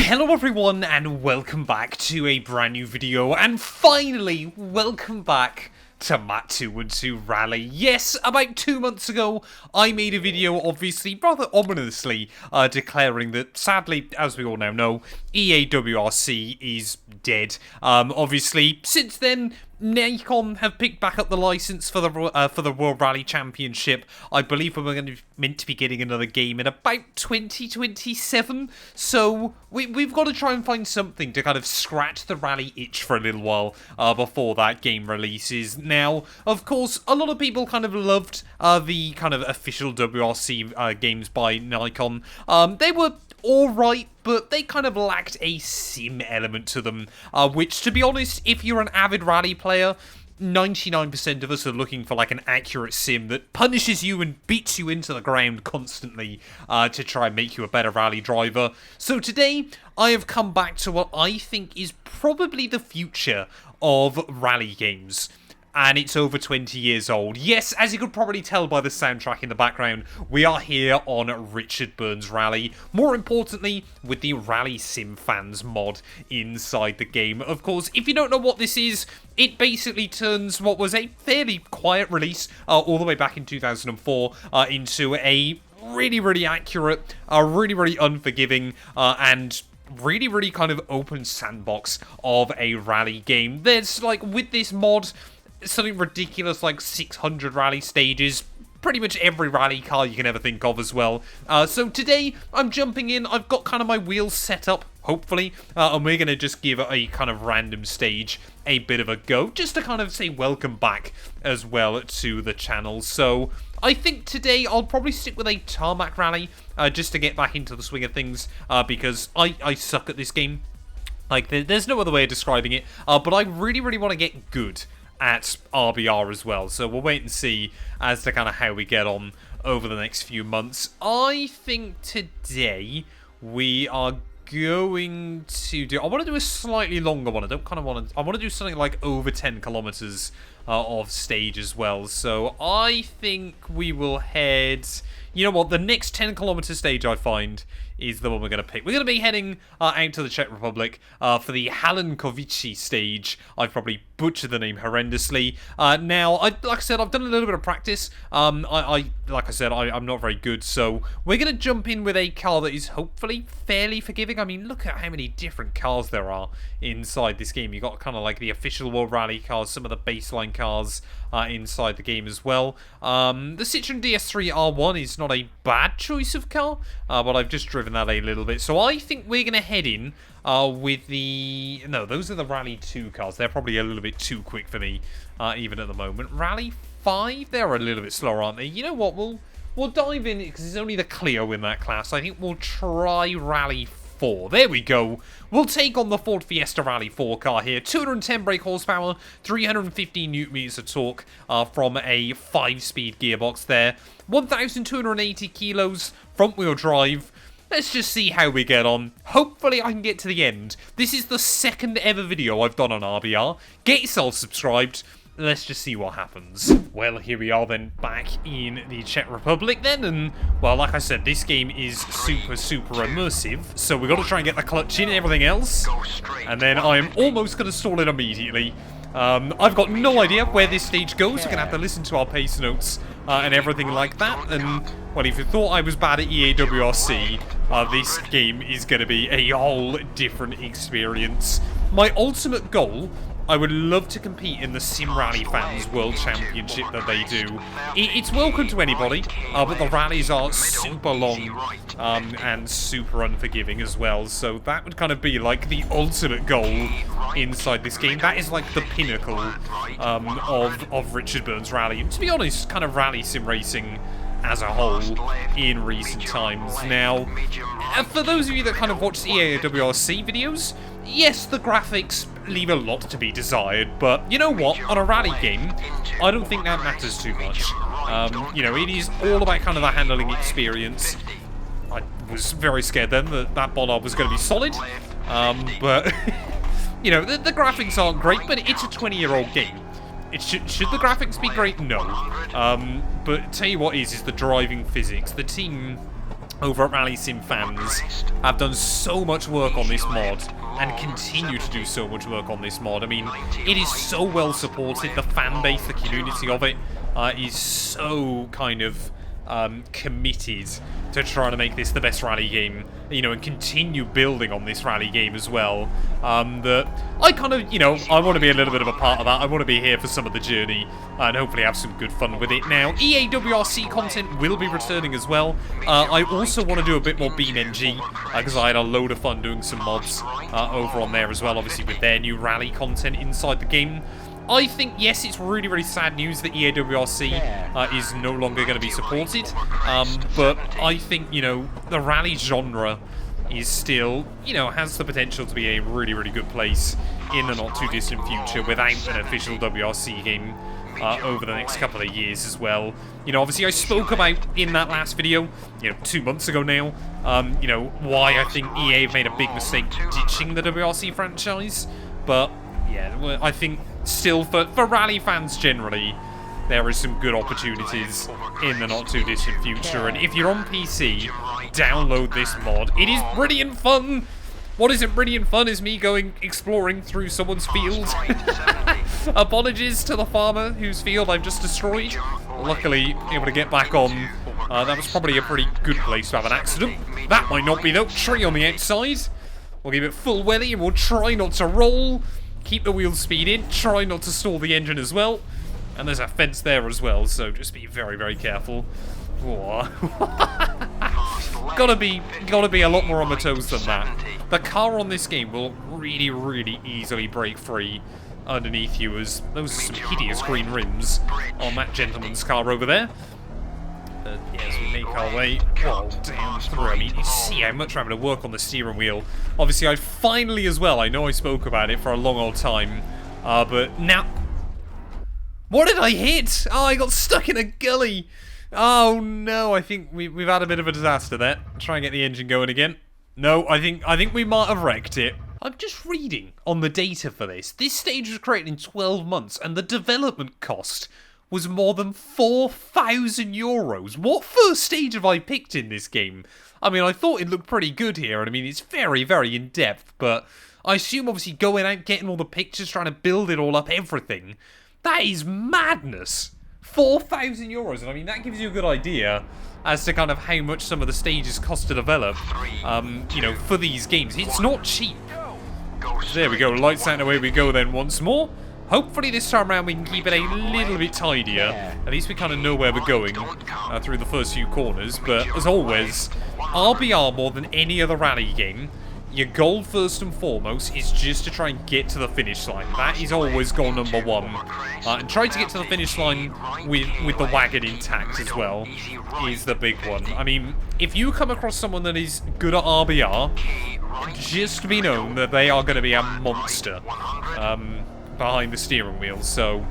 Hello everyone and welcome back to a brand new video, and finally welcome back to Matt212 Rally. Yes, about 2 months ago I made a video, obviously rather ominously, declaring that sadly, as we all now know, EA WRC is dead. Obviously since then Nikon have picked back up the license for the World Rally Championship. I believe we're meant to be getting another game in about 2027. So we've got to try and find something to kind of scratch the rally itch for a little while before that game releases. Now, of course, a lot of people kind of loved the kind of official WRC games by Nikon. They were alright, but they kind of lacked a sim element to them, which, to be honest, if you're an avid rally player, 99% of us are looking for like an accurate sim that punishes you and beats you into the ground constantly to try and make you a better rally driver. So today, I have come back to what I think is probably the future of rally games. And it's over 20 years old. Yes, as you could probably tell by the soundtrack in the background, we are here on Richard Burns Rally. More importantly, with the Rally Sim Fans mod inside the game. Of course, if you don't know what this is, it basically turns what was a fairly quiet release all the way back in 2004 into a really accurate, really unforgiving, and really kind of open sandbox of a rally game. There's, like, with this mod, something ridiculous like 600 rally stages, pretty much every rally car you can ever think of as well. So today I'm jumping in, I've got kind of my wheels set up, hopefully, and we're going to just give a kind of random stage a bit of a go, just to kind of say welcome back as well to the channel. So I think today I'll probably stick with a tarmac rally, just to get back into the swing of things, because I suck at this game. Like, there's no other way of describing it, but I really want to get good at RBR as well, so we'll wait and see as to kind of how we get on over the next few months. I think today we are going to do, I want to do a slightly longer one. I want to do something like over 10 kilometers of stage as well. So I think we will head, you know what, the next 10 kilometer stage I find is the one we're going to pick. We're going to be heading out to the Czech Republic for the Halenkovici stage. I've probably butchered the name horrendously. Now, like I said, I've done a little bit of practice. I'm not very good, so we're going to jump in with a car that is hopefully fairly forgiving. I mean, look at how many different cars there are inside this game. You've got kind of like the official World Rally cars, some of the baseline cars inside the game as well. The Citroen DS3 R1 is not a bad choice of car, but I've just driven that a little bit. So I think we're going to head in with the... No, those are the Rally 2 cars. They're probably a little bit too quick for me, even at the moment. Rally 5, they're a little bit slower, aren't they? You know what, we'll dive in, because it's only the Clio in that class. I think we'll try Rally 4. There we go. We'll take on the Ford Fiesta Rally 4 car here. 210 brake horsepower, 315 Nm of torque from a 5-speed gearbox there. 1,280 kilos, front-wheel drive. Let's just see how we get on. Hopefully I can get to the end. This is the second ever video I've done on RBR. Get yourself subscribed. Let's just see what happens. Well, here we are then, back in the Czech Republic then, and, well, like I said, this game is super immersive, so we've got to try and get the clutch in and everything else, and then I am almost going to stall it immediately. I've got no idea where this stage goes. We're going to have to listen to our pace notes and everything like that, and, well, if you thought I was bad at EA WRC, this game is going to be a whole different experience. My ultimate goal, I would love to compete in the Sim Rally Fans World Championship that they do. It's welcome to anybody, but the rallies are super long and super unforgiving as well, so that would kind of be like the ultimate goal inside this game. That is like the pinnacle of Richard Burns Rally, and to be honest, kind of rally sim racing as a whole in recent times. Now, for those of you that kind of watch EA WRC videos, yes, the graphics leave a lot to be desired, but you know what? On a rally game, I don't think that matters too much. You know, it is all about kind of the handling experience. I was very scared then that that bollard was going to be solid, but you know, the graphics aren't great, but it's a 20-year-old game. Should the graphics be great? No. But tell you what is the driving physics. The team over at Rally Sim fans have done so much work on this mod and continue to do so much work on this mod. I mean, it is so well supported. The fan base, the community of it is so kind of committed to trying to make this the best rally game, you know, and continue building on this rally game as well. That I kind of, you know, I want to be a little bit of a part of that. I want to be here for some of the journey and hopefully have some good fun with it. Now, EA WRC content will be returning as well. I also want to do a bit more BeamNG because I had a load of fun doing some mods over on there as well, obviously with their new rally content inside the game. I think, yes, it's really, really sad news that EA WRC is no longer going to be supported, but I think, you know, the rally genre is still, you know, has the potential to be a really, really good place in the not-too-distant future without an official WRC game over the next couple of years as well. You know, obviously I spoke about in that last video, you know, 2 months ago now, you know, why I think EA have made a big mistake ditching the WRC franchise, but yeah, I think still for rally fans generally, there is some good opportunities in the not-too-distant future. And if you're on PC, download this mod. It is brilliant fun. What isn't brilliant fun is me going exploring through someone's field. Apologies to the farmer whose field I've just destroyed. Luckily, able to get back on. That was probably a pretty good place to have an accident. That might not be though. Tree on the outside. We'll give it full welly and we'll try not to roll. Keep the wheel speed in, try not to stall the engine as well. And there's a fence there as well, so just be very, very careful. gotta be a lot more on my toes than that. The car on this game will really, really easily break free underneath you, as those are some hideous green rims on that gentleman's car over there. As we make our way down through. I mean, you see how much I'm having to work on the steering wheel. Obviously, I finally as well, I know I spoke about it for a long old time, but now... What did I hit? Oh, I got stuck in a gully. Oh no, I think we've had a bit of a disaster there. Try and get the engine going again. No, I think we might have wrecked it. I'm just reading on the data for this. This stage was created in 12 months, and the development cost was more than 4,000 euros. What first stage have I picked in this game? I mean, I thought it looked pretty good here, and I mean, it's very, very in-depth, but I assume obviously going out, getting all the pictures, trying to build it all up, everything, that is madness. 4,000 euros, and I mean, that gives you a good idea as to kind of how much some of the stages cost to develop, you know, for these games. It's not cheap. There we go, lights out and away we go then once more. Hopefully this time around we can keep it a little bit tidier. At least we kind of know where we're going through the first few corners. But as always, RBR more than any other rally game, your goal first and foremost is just to try and get to the finish line. That is always goal number one. And try to get to the finish line with the wagon intact as well is the big one. I mean, if you come across someone that is good at RBR, just be known that they are going to be a monster. Behind the steering wheel. So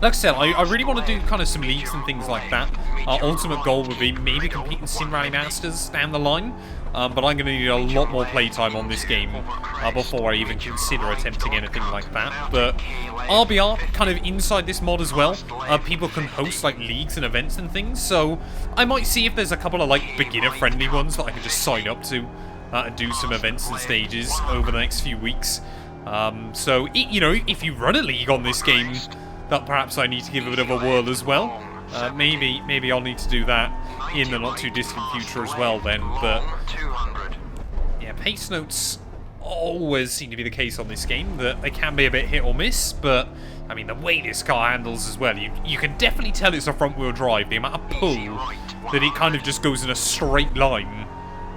like I said, I really want to do kind of some leagues and things like that. Our ultimate goal would be maybe compete in Sim Rally Masters down the line, but I'm going to need a lot more playtime on this game before I even consider attempting anything like that. But RBR, kind of inside this mod as well, people can host like leagues and events and things, so I might see if there's a couple of like beginner friendly ones that I can just sign up to and do some events and stages over the next few weeks. So, you know, if you run a league on this game, that perhaps I need to give a bit of a whirl as well. Maybe I'll need to do that in the not-too-distant future as well then, but... yeah, pace notes always seem to be the case on this game, that they can be a bit hit or miss, but, I mean, the way this car handles as well, you can definitely tell it's a front-wheel drive. The amount of pull that it kind of just goes in a straight line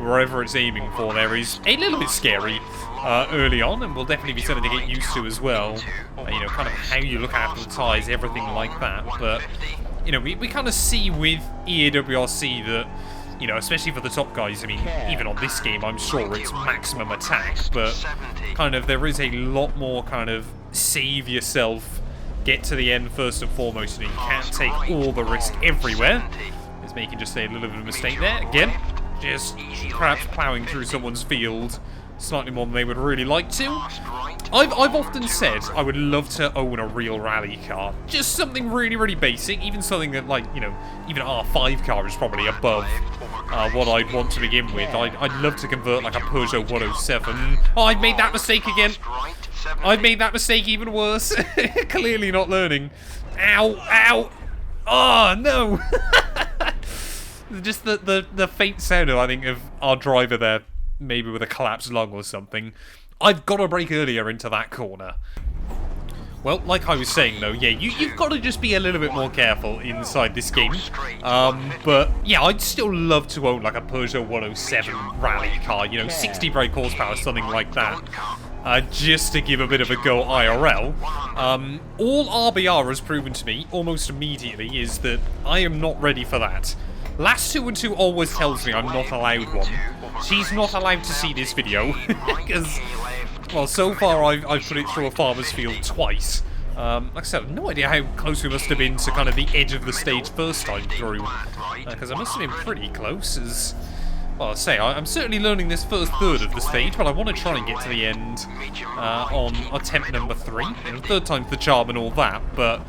wherever it's aiming for there is a little bit scary. Early on, and we'll definitely be something to get used to as well. You know, kind of how you look after the tyres, everything like that. But, you know, we kind of see with EA WRC that, you know, especially for the top guys, I mean, even on this game, I'm sure it's maximum attack, but kind of there is a lot more kind of save yourself, get to the end first and foremost, and you can't take all the risk everywhere. Is making just a little bit of a mistake there. Again, just perhaps ploughing through someone's field slightly more than they would really like to. I've often said I would love to own a real rally car. Just something really, really basic. Even something that, like, you know, even an R5 car is probably above what I'd want to begin with. I'd love to convert, like, a Peugeot 107. Oh, I've made that mistake again. I've made that mistake even worse. Clearly not learning. Ow, ow. Oh, no. Just the faint sound, I think, of our driver there, maybe with a collapsed lung or something. I've got to brake earlier into that corner. Well, like I was saying, though, yeah, you've got to just be a little bit more careful inside this game. But, yeah, I'd still love to own, like, a Peugeot 107 rally car, you know, 60 brake horsepower, something like that. Just to give a bit of a go IRL. All RBR has proven to me, almost immediately, is that I am not ready for that. Matt212 always tells me I'm not allowed one. She's not allowed to see this video, because, well, so far I've put it through a farmer's field twice. Like I said, I have no idea how close we must have been to kind of the edge of the stage first time through, because I must have been pretty close, as, well, I say, I'm certainly learning this first third of the stage, but I want to try and get to the end on attempt number 3. You know, third time's the charm and all that, but,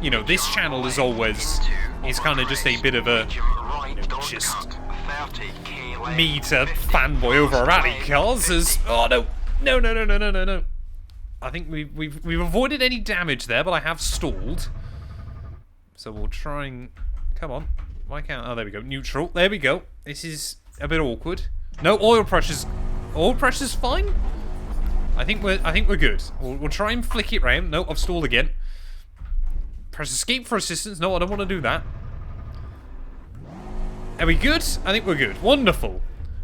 you know, this channel is always, is kind of just a bit of a, you know, just me to fanboy over rally cars as, oh no, no. I think we've avoided any damage there, but I have stalled. So we'll try and, come on, why can't, oh there we go, neutral, there we go. This is a bit awkward. No, oil pressure's fine. I think we're good. We'll try and flick it round. No, I've stalled again. Press escape for assistance. No, I don't want to do that. Are we good? I think we're good. Wonderful.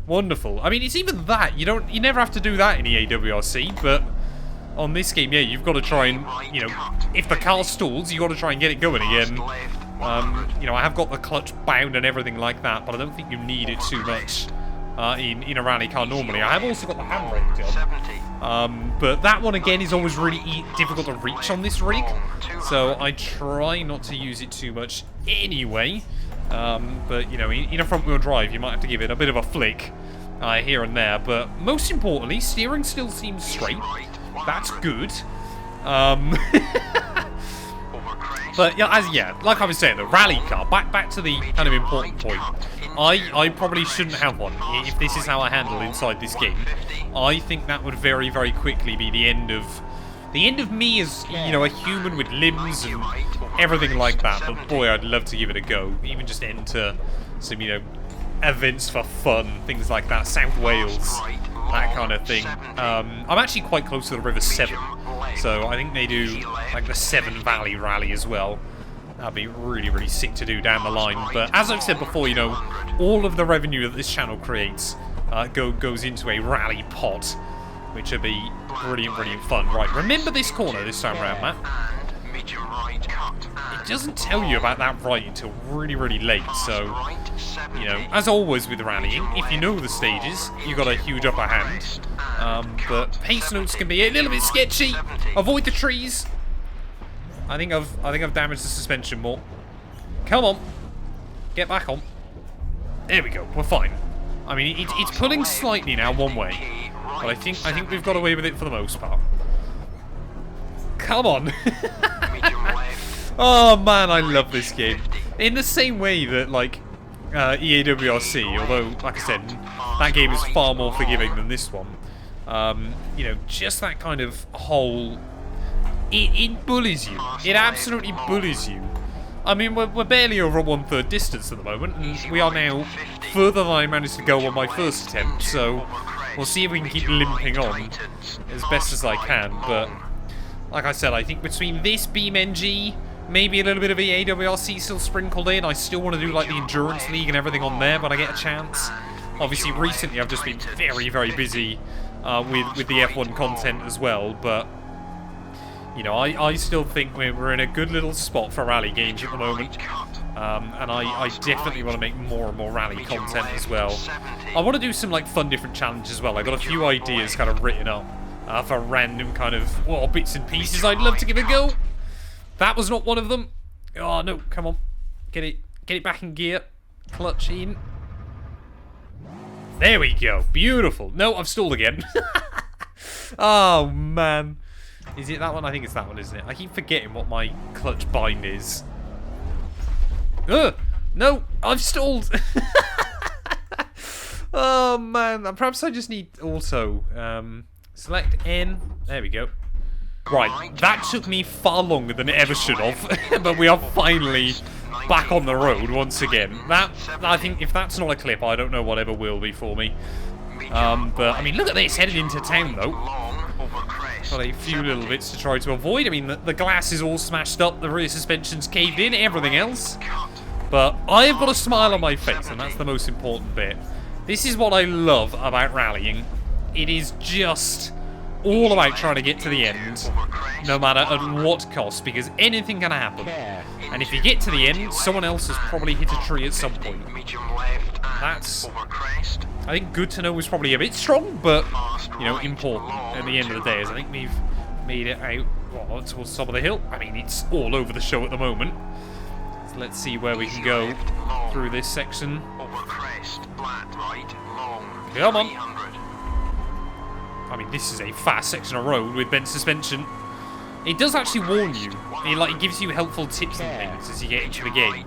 Wonderful. I mean, it's even that. You never have to do that in EA WRC, but on this game, yeah, you've got to try and, you know, if the car stalls, you've got to try and get it going again. You know, I have got the clutch bound and everything like that, but I don't think you need it too much in a rally car normally. I have also got the handbrake done. But that one, again, is always really difficult to reach on this rig, so I try not to use it too much anyway. But, you know, in a front-wheel drive, you might have to give it a bit of a flick here and there. But most importantly, steering still seems straight. That's good. But, yeah, like I was saying, the rally car, back to the kind of important point. I probably shouldn't have one if this is how I handle inside this game. I think that would very, very quickly be the end of me as, you know, a human with limbs and everything like that. But boy, I'd love to give it a go. Even just enter some, you know, events for fun, things like that. South Wales, that kind of thing. I'm actually quite close to the River Severn, so I think they do like the Severn Valley Rally as well. That'd be really, really sick to do down the line. But as I've said before, you know, all of the revenue that this channel creates goes into a rally pot, which would be brilliant, brilliant fun. Right, remember this corner this time around, Matt. It doesn't tell you about that right until really, really late, so, you know, as always with rallying, if you know the stages, you've got a huge upper hand. But pace notes can be a little bit sketchy. Avoid the trees. I think I've damaged the suspension more. Come on. Get back on. There we go, we're fine. I mean, it's pulling slightly now one way, but I think we've got away with it for the most part. Come on. Oh man, I love this game. In the same way that, like, EA WRC, although, like I said, that game is far more forgiving than this one. You know, just that kind of whole... It bullies you. It absolutely bullies you. I mean, we're barely over a 1/3 distance at the moment, and we are now further than I managed to go on my first attempt, so we'll see if we can keep limping on as best as I can, but like I said, I think between this BeamNG, maybe a little bit of EA WRC still sprinkled in, I still want to do like the Endurance League and everything on there when I get a chance. Obviously, recently I've just been very, very busy with the F1 content as well, but you know, I still think we're in a good little spot for rally games at the moment. And I definitely want to make more and more rally content as well. I want to do some like fun different challenges as well. I got a few ideas kind of written up for random kind of bits and pieces I'd love to give a go. That was not one of them. Oh no, come on. Get it back in gear. Clutch in. There we go. Beautiful. No, I've stalled again. Oh, man. Is it that one? I think it's that one, isn't it? I keep forgetting what my clutch bind is. Ugh! No, I've stalled. Oh, man. Perhaps I just need auto. Select N. There we go. Right, that took me far longer than it ever should have. But we are finally back on the road once again. That, I think, if that's not a clip, I don't know what ever will be for me. But, I mean, look at this, headed into town, though. Got a few little bits to try to avoid. I mean, the glass is all smashed up, the rear suspension's caved in, everything else. But I've got a smile on my face, and that's the most important bit. This is what I love about rallying. It is just all about trying to get to the end, no matter at what cost, because anything can happen. And if you get to the end, someone else has probably hit a tree at some point. That's, I think, good to know is probably a bit strong, but, you know, important at the end of the day, as I think we've made it out, well, towards the top of the hill. I mean, it's all over the show at the moment. So let's see where we can go through this section. Come on. I mean, this is a fast section of road with bent suspension. It does actually warn you. It gives you helpful tips and things as you get into the game.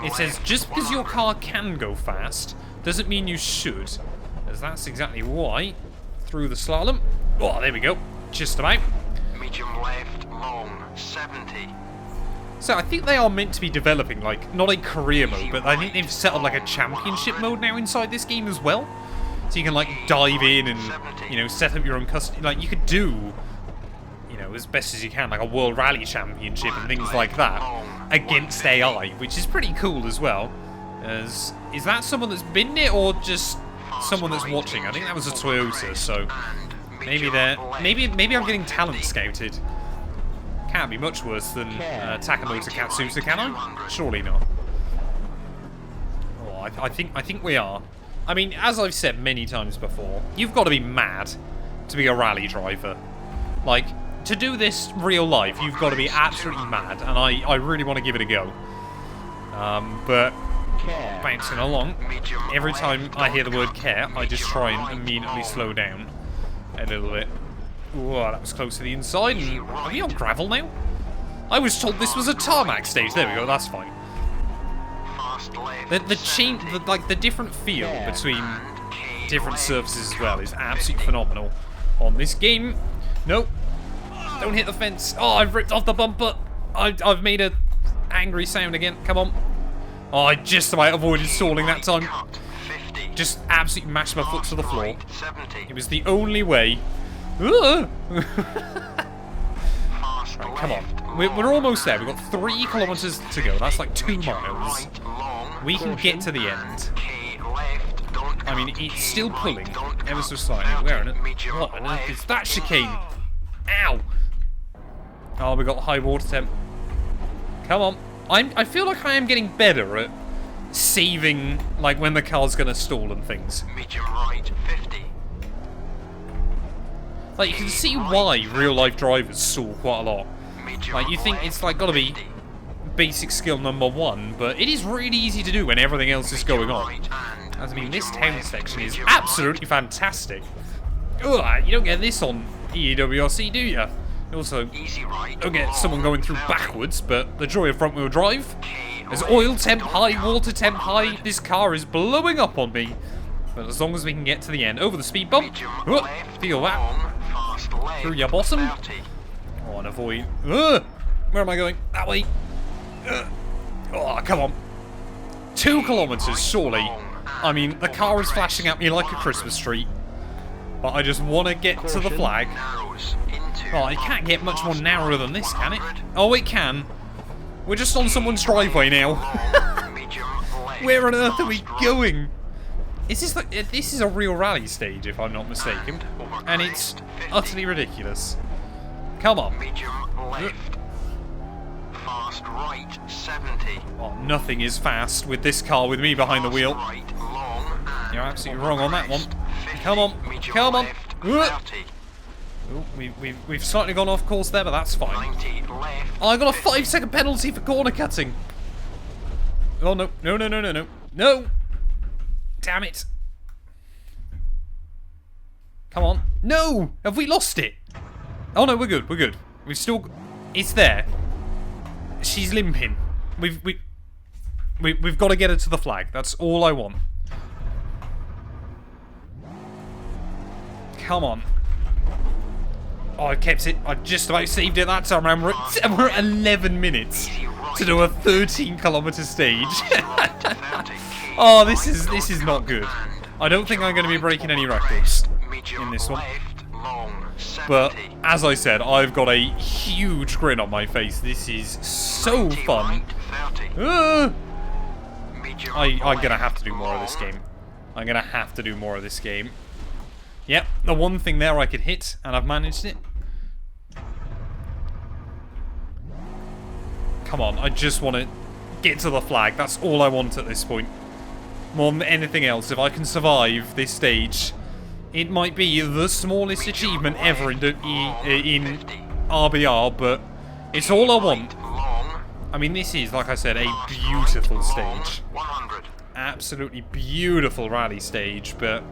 It says, just because your car can go fast, doesn't mean you should. As that's exactly why. Through the slalom. Oh, there we go. Just about. Medium left, long, 70. So I think they are meant to be developing, like, not a career mode, but I think they've set up, like, a championship mode now inside this game as well. So you can, like, dive in and, you know, set up your own custom... Like, you could do, you know, as best as you can, like a World Rally Championship and things like that against AI, which is pretty cool as well. Is that someone that's been it or just someone that's watching? I think that was a Toyota, so maybe they're... Maybe I'm getting talent scouted. Can't be much worse than Takamoto Katsuta, can I? Surely not. Oh, I think we are. I mean, as I've said many times before, you've got to be mad to be a rally driver. Like, to do this real life, you've got to be absolutely mad, and I really want to give it a go. But bouncing along, every time I hear the word care, I just try and immediately slow down a little bit. Whoa, that was close to the inside. And are we on gravel now? I was told this was a tarmac stage. There we go, that's fine. The different feel between different surfaces as well is absolutely phenomenal on this game. Nope. Don't hit the fence. Oh, I've ripped off the bumper. I've made a angry sound again. Come on. Oh, I just about avoided stalling that time. Just absolutely mashed my foot to the floor. It was the only way. Right, come on. We're almost there. We've got 3 kilometers to go. That's like 2 miles. We can get to the end. I mean, it's still pulling ever so slightly. Where on it? What on earth is that chicane? Ow! Oh, we got high water temp. Come on. I feel like I am getting better at saving, like, when the car's gonna stall and things. Medium right, 50. Like, you can see why real-life drivers stall quite a lot. Like, you think it's, like, gotta be basic skill #1, but it is really easy to do when everything else is going on. As I mean, this town section is absolutely fantastic. Ugh, you don't get this on EA WRC, do you? You also don't get someone going through backwards, but the joy of front-wheel drive. There's oil temp high, water temp high. This car is blowing up on me. But as long as we can get to the end. Over the speed bump. Feel that. Through your bottom. Oh, and avoid. Where am I going? That way. Oh, come on. 2 kilometers, surely. I mean, the car is flashing at me like a Christmas tree. But I just want to get to the flag. Oh, it can't get much more narrow than this, can it? Oh, it can. We're just on someone's driveway now. Where on earth are we going? Is this like, this is a real rally stage, if I'm not mistaken. And it's utterly ridiculous. Come on. Fast right, 70. Oh, nothing is fast with this car with me behind the wheel. You're absolutely wrong on that one. Come on. Come on. Oh, we've slightly gone off course there, but that's fine. Oh, I got a 5-second penalty for corner cutting. Oh, no. No, no, no, no, no. No! Damn it. Come on. No! Have we lost it? Oh no, we're good. We're good. We've still... It's there. She's limping. We've got to get her to the flag. That's all I want. Come on. Oh, I kept it. I just about saved it that time. We're at 11 minutes to do a 13-kilometer stage. Oh, this is not good. I don't think I'm going to be breaking any records in this one. But, as I said, I've got a huge grin on my face. This is so fun. I'm going to have to do more of this game. I'm going to have to do more of this game. Yep, the one thing there I could hit, and I've managed it. Come on, I just want to get to the flag. That's all I want at this point. More than anything else, if I can survive this stage, it might be the smallest achievement ever in RBR, but it's all I want. I mean, this is, like I said, a beautiful stage. Absolutely beautiful rally stage, but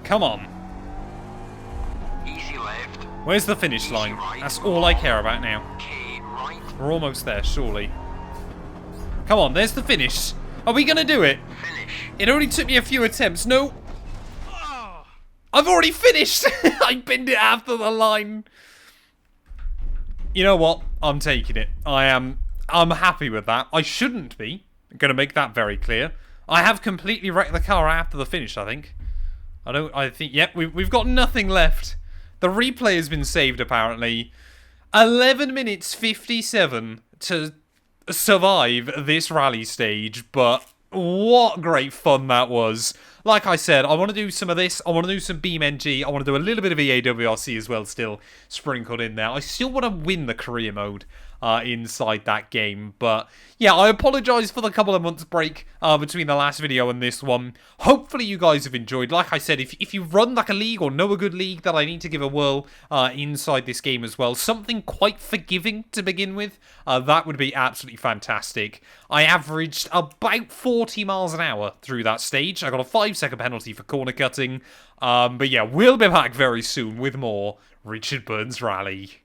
come on. Where's the finish line? That's all I care about now. We're almost there, surely. Come on, there's the finish. Are we going to do it? It only took me a few attempts. No. I've already finished. I pinned it after the line. You know what? I'm taking it. I'm happy with that. I shouldn't be. I'm going to make that very clear. I have completely wrecked the car after the finish, I think. Yep, we've got nothing left. The replay has been saved, apparently. 11 minutes 57 to survive this rally stage, but what great fun that was. Like I said, I want to do some of this. I want to do some BeamNG. I want to do a little bit of EA WRC as well, still sprinkled in there. I still want to win the career mode inside that game. But yeah, I apologise for the couple of months break between the last video and this one. Hopefully you guys have enjoyed. Like I said, if you run like a league or know a good league that I need to give a whirl inside this game as well, something quite forgiving to begin with, that would be absolutely fantastic. I averaged about 40 miles an hour through that stage. I got a 5-second penalty for corner cutting. But yeah, we'll be back very soon with more Richard Burns Rally.